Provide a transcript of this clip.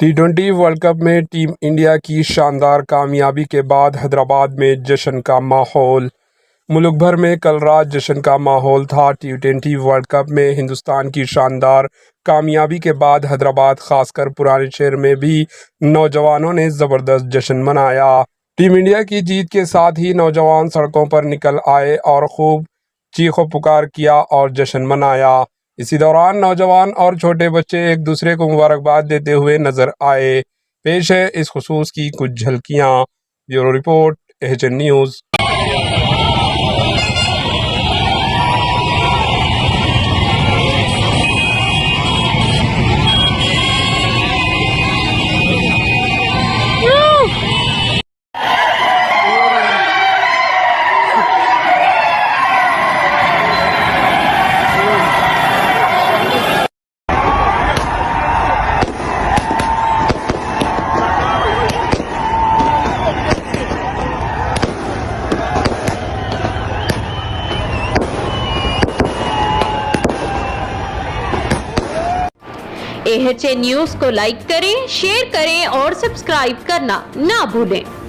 T20 world cup में team India की शानदार कामयाबी के बाद हैदराबाद में जश्न का माहौल। मुल्क भर में कल रात जश्न का माहौल था। T20 वर्ल्ड कप में हिंदुस्तान की शानदार कामयाबी के बाद हैदराबाद खासकर पुराने शहर में भी नौजवानों ने ज़बरदस्त जश्न मनाया। टीम इंडिया की जीत के साथ ही नौजवान सड़कों पर निकल आए और खूब चीखो पुकार किया और जश्न मनाया। इसी दौरान नौजवान और छोटे बच्चे एक दूसरे को मुबारकबाद देते हुए नजर आए। पेश है इस खुसूस की कुछ झलकियां। Bureau report, HN news. HN news को लाइक करें, शेयर करें और सब्सक्राइब करना ना भूलें।